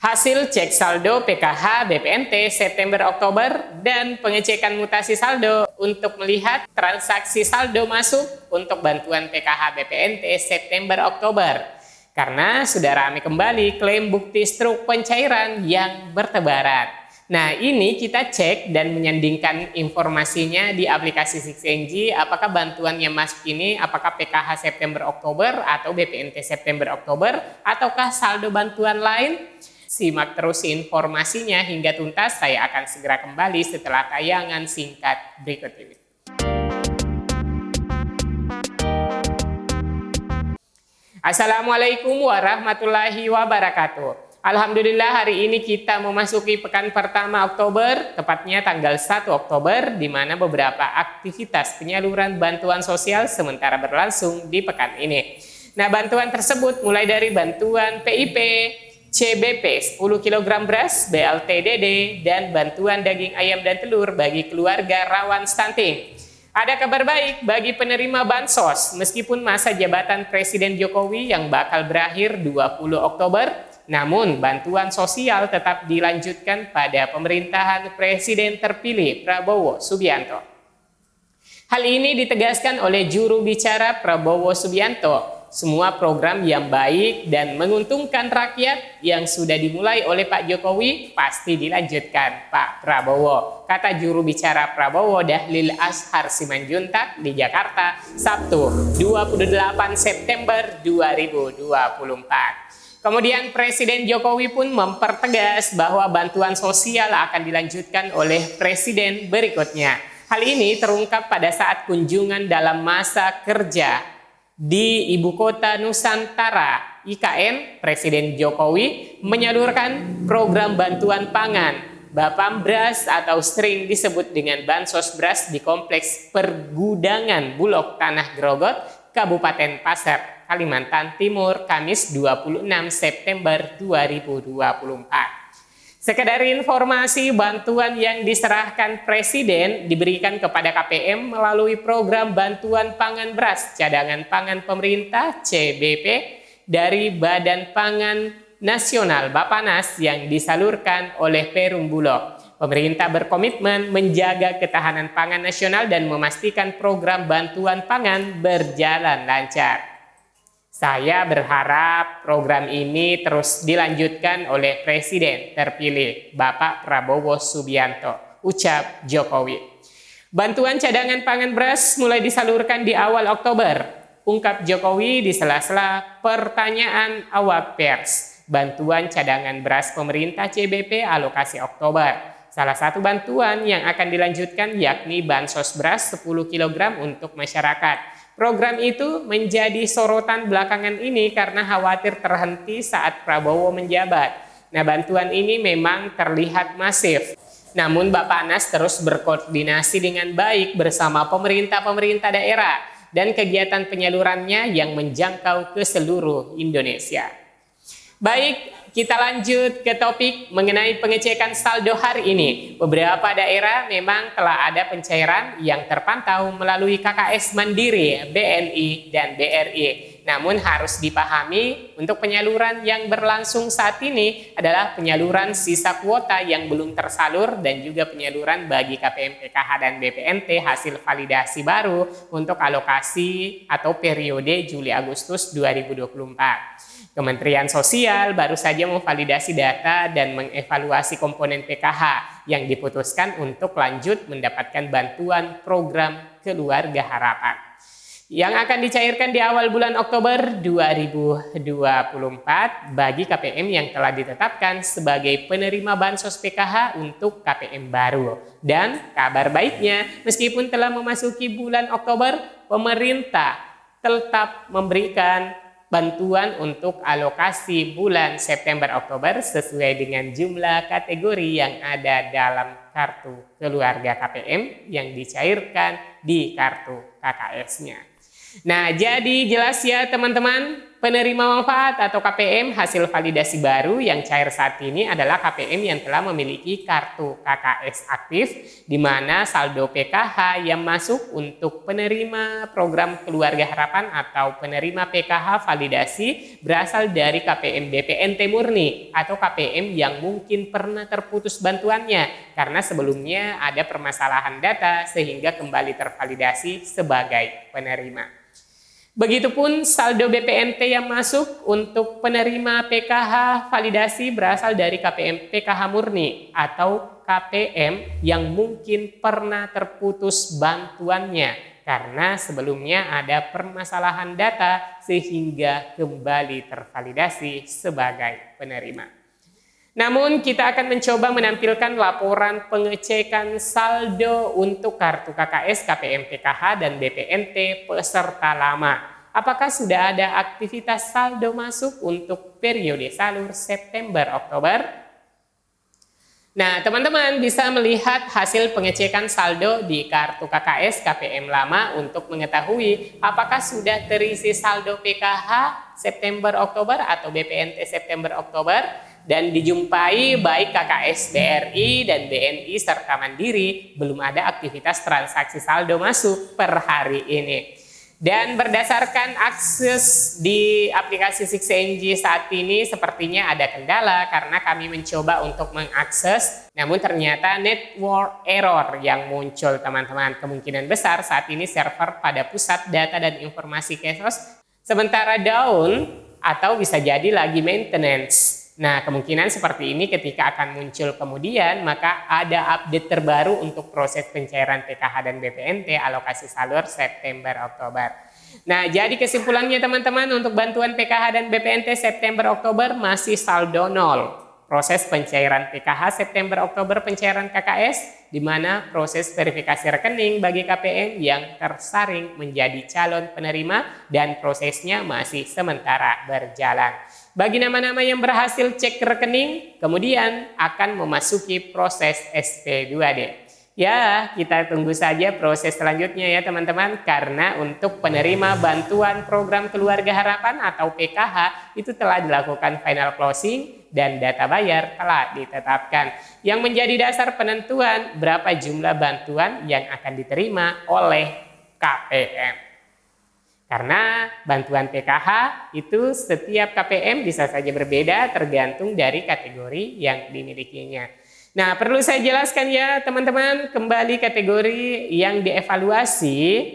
Hasil cek saldo PKH BPNT September-Oktober dan pengecekan mutasi saldo untuk melihat transaksi saldo masuk untuk bantuan PKH BPNT September-Oktober. Karena sudah ramai kembali klaim bukti struk pencairan yang bertebaran. Nah, ini kita cek dan menyandingkan informasinya di aplikasi 6NG apakah bantuan yang masuk ini apakah PKH September-Oktober atau BPNT September-Oktober ataukah saldo bantuan lain. Simak terus informasinya hingga tuntas. Saya akan segera kembali setelah tayangan singkat berikut ini. Assalamualaikum warahmatullahi wabarakatuh. Alhamdulillah hari ini kita memasuki pekan pertama Oktober, tepatnya tanggal 1 Oktober, di mana beberapa aktivitas penyaluran bantuan sosial sementara berlangsung di pekan ini. Nah, bantuan tersebut mulai dari bantuan PIP, CBP 10 kg beras, BLT-DD, dan bantuan daging ayam dan telur bagi keluarga rawan stunting. Ada kabar baik bagi penerima bansos, meskipun masa jabatan Presiden Jokowi yang bakal berakhir 20 Oktober, namun bantuan sosial tetap dilanjutkan pada pemerintahan Presiden terpilih Prabowo Subianto. Hal ini ditegaskan oleh juru bicara Prabowo Subianto. Semua program yang baik dan menguntungkan rakyat yang sudah dimulai oleh Pak Jokowi pasti dilanjutkan Pak Prabowo, kata juru bicara Prabowo Dhalil Ashar Simanjuntak di Jakarta, Sabtu 28 September 2024. Kemudian Presiden Jokowi pun mempertegas bahwa bantuan sosial akan dilanjutkan oleh Presiden berikutnya. Hal ini terungkap pada saat kunjungan dalam masa kerja di Ibu Kota Nusantara IKN. Presiden Jokowi menyalurkan program bantuan pangan Bapambras atau sering disebut dengan Bansos Beras di Kompleks Pergudangan Bulog Tanah Grogot, Kabupaten Pasir, Kalimantan Timur, Kamis 26 September 2024. Sekedar informasi, bantuan yang diserahkan Presiden diberikan kepada KPM melalui program bantuan pangan beras cadangan pangan pemerintah CBP dari Badan Pangan Nasional Bappenas yang disalurkan oleh Perum Bulog. Pemerintah berkomitmen menjaga ketahanan pangan nasional dan memastikan program bantuan pangan berjalan lancar. Saya berharap program ini terus dilanjutkan oleh Presiden terpilih Bapak Prabowo Subianto, ucap Jokowi. Bantuan cadangan pangan beras mulai disalurkan di awal Oktober, ungkap Jokowi di sela-sela pertanyaan awak pers. Bantuan cadangan beras pemerintah CBP alokasi Oktober. Salah satu bantuan yang akan dilanjutkan yakni Bansos Beras 10 kg untuk masyarakat. Program itu menjadi sorotan belakangan ini karena khawatir terhenti saat Prabowo menjabat. Nah, bantuan ini memang terlihat masif. Namun Bappenas terus berkoordinasi dengan baik bersama pemerintah daerah dan kegiatan penyalurannya yang menjangkau ke seluruh Indonesia. Baik, kita lanjut ke topik mengenai pengecekan saldo hari ini. Beberapa daerah memang telah ada pencairan yang terpantau melalui KKS Mandiri, BNI, dan BRI. Namun harus dipahami untuk penyaluran yang berlangsung saat ini adalah penyaluran sisa kuota yang belum tersalur dan juga penyaluran bagi KPM PKH dan BPNT hasil validasi baru untuk alokasi atau periode Juli-Agustus 2024. Kementerian Sosial baru saja memvalidasi data dan mengevaluasi komponen PKH yang diputuskan untuk lanjut mendapatkan bantuan program Keluarga Harapan yang akan dicairkan di awal bulan Oktober 2024 bagi KPM yang telah ditetapkan sebagai penerima bansos PKH untuk KPM baru. Dan kabar baiknya, meskipun telah memasuki bulan Oktober, pemerintah tetap memberikan bantuan untuk alokasi bulan September-Oktober sesuai dengan jumlah kategori yang ada dalam kartu keluarga KPM yang dicairkan di kartu KKS-nya. Nah, jadi jelas ya teman-teman, Penerima manfaat atau KPM hasil validasi baru yang cair saat ini adalah KPM yang telah memiliki kartu KKS aktif, di mana saldo PKH yang masuk untuk penerima program Keluarga Harapan atau penerima PKH validasi berasal dari KPM BPNT murni atau KPM yang mungkin pernah terputus bantuannya karena sebelumnya ada permasalahan data sehingga kembali tervalidasi sebagai penerima. Begitupun saldo BPNT yang masuk untuk penerima PKH validasi berasal dari KPM PKH murni atau KPM yang mungkin pernah terputus bantuannya karena sebelumnya ada permasalahan data sehingga kembali tervalidasi sebagai penerima. Namun kita akan mencoba menampilkan laporan pengecekan saldo untuk kartu KKS, KPM PKH, dan BPNT peserta lama. Apakah sudah ada aktivitas saldo masuk untuk periode salur September-Oktober? Nah, teman-teman bisa melihat hasil pengecekan saldo di kartu KKS, KPM lama untuk mengetahui apakah sudah terisi saldo PKH September-Oktober atau BPNT September-Oktober. Dan dijumpai baik KKS BRI dan BNI serta Mandiri belum ada aktivitas transaksi saldo masuk per hari ini. Dan berdasarkan akses di aplikasi 6NG saat ini sepertinya ada kendala karena kami mencoba untuk mengakses, namun ternyata network error yang muncul teman-teman. Kemungkinan besar saat ini server pada pusat data dan informasi Kesos sementara down atau bisa jadi lagi maintenance. Nah, kemungkinan seperti ini ketika akan muncul kemudian, maka ada update terbaru untuk proses pencairan PKH dan BPNT alokasi salur September-Oktober. Nah, jadi kesimpulannya teman-teman untuk bantuan PKH dan BPNT September-Oktober masih saldo nol. Proses pencairan PKH September-Oktober pencairan KKS, di mana proses verifikasi rekening bagi KPM yang tersaring menjadi calon penerima dan prosesnya masih sementara berjalan. Bagi nama-nama yang berhasil cek rekening, kemudian akan memasuki proses SP2D. Ya, kita tunggu saja proses selanjutnya ya teman-teman, karena untuk penerima bantuan program Keluarga Harapan atau PKH itu telah dilakukan final closing dan data bayar telah ditetapkan. Yang menjadi dasar penentuan berapa jumlah bantuan yang akan diterima oleh KPM. Karena bantuan PKH itu setiap KPM bisa saja berbeda tergantung dari kategori yang dimilikinya. Nah, perlu saya jelaskan ya teman-teman, kembali kategori yang dievaluasi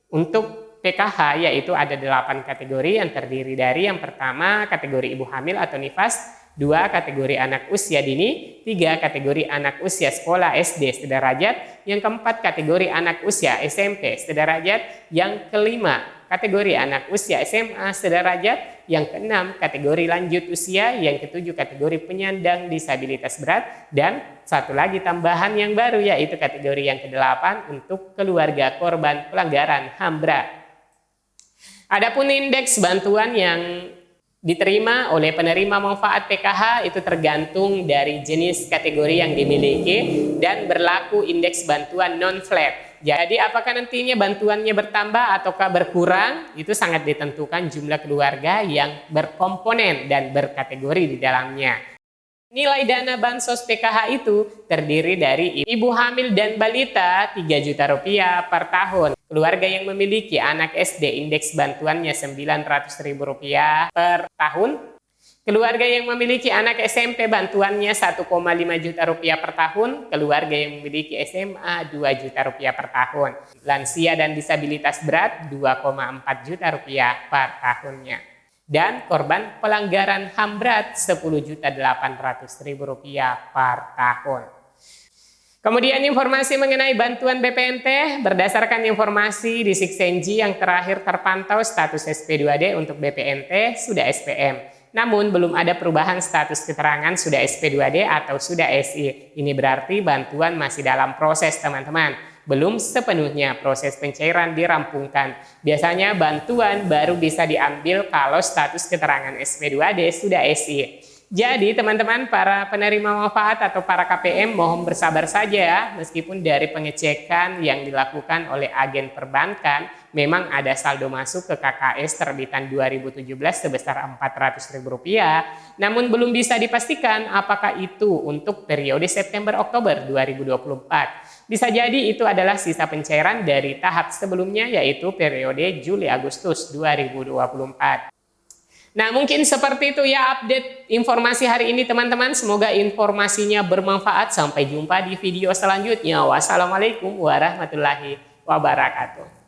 untuk PKH yaitu ada 8 kategori yang terdiri dari yang pertama kategori ibu hamil atau nifas, 2 kategori anak usia dini, 3 kategori anak usia sekolah SD sederajat, yang keempat kategori anak usia SMP sederajat, yang kelima kategori anak usia SMA sederajat, yang keenam kategori lanjut usia, yang ketujuh kategori penyandang disabilitas berat, dan satu lagi tambahan yang baru yaitu kategori yang ke-8 untuk keluarga korban pelanggaran HAM berat. Adapun indeks bantuan yang diterima oleh penerima manfaat PKH itu tergantung dari jenis kategori yang dimiliki dan berlaku indeks bantuan non-flat. Jadi apakah nantinya bantuannya bertambah ataukah berkurang itu sangat ditentukan jumlah keluarga yang berkomponen dan berkategori di dalamnya. Nilai dana bansos PKH itu terdiri dari ibu hamil dan balita Rp3 juta per tahun. Keluarga yang memiliki anak SD indeks bantuannya Rp900.000 per tahun. Keluarga yang memiliki anak SMP bantuannya Rp1,5 juta per tahun. Keluarga yang memiliki SMA Rp2 juta per tahun. Lansia dan disabilitas berat Rp2,4 juta per tahunnya. Dan korban pelanggaran HAM berat Rp10.800.000 per tahun. Kemudian informasi mengenai bantuan BPNT berdasarkan informasi di 6NG yang terakhir terpantau status SP2D untuk BPNT sudah SPM. Namun belum ada perubahan status keterangan sudah SP2D atau sudah SI. Ini berarti bantuan masih dalam proses teman-teman. Belum sepenuhnya proses pencairan dirampungkan. Biasanya bantuan baru bisa diambil kalau status keterangan SP2D sudah SI. Jadi teman-teman para penerima manfaat atau para KPM mohon bersabar saja meskipun dari pengecekan yang dilakukan oleh agen perbankan memang ada saldo masuk ke KKS terbitan 2017 sebesar Rp400.000, namun belum bisa dipastikan apakah itu untuk periode September-Oktober 2024. Bisa jadi itu adalah sisa pencairan dari tahap sebelumnya yaitu periode Juli-Agustus 2024. Nah, mungkin seperti itu ya update informasi hari ini teman-teman. Semoga informasinya bermanfaat. Sampai jumpa di video selanjutnya. Wassalamualaikum warahmatullahi wabarakatuh.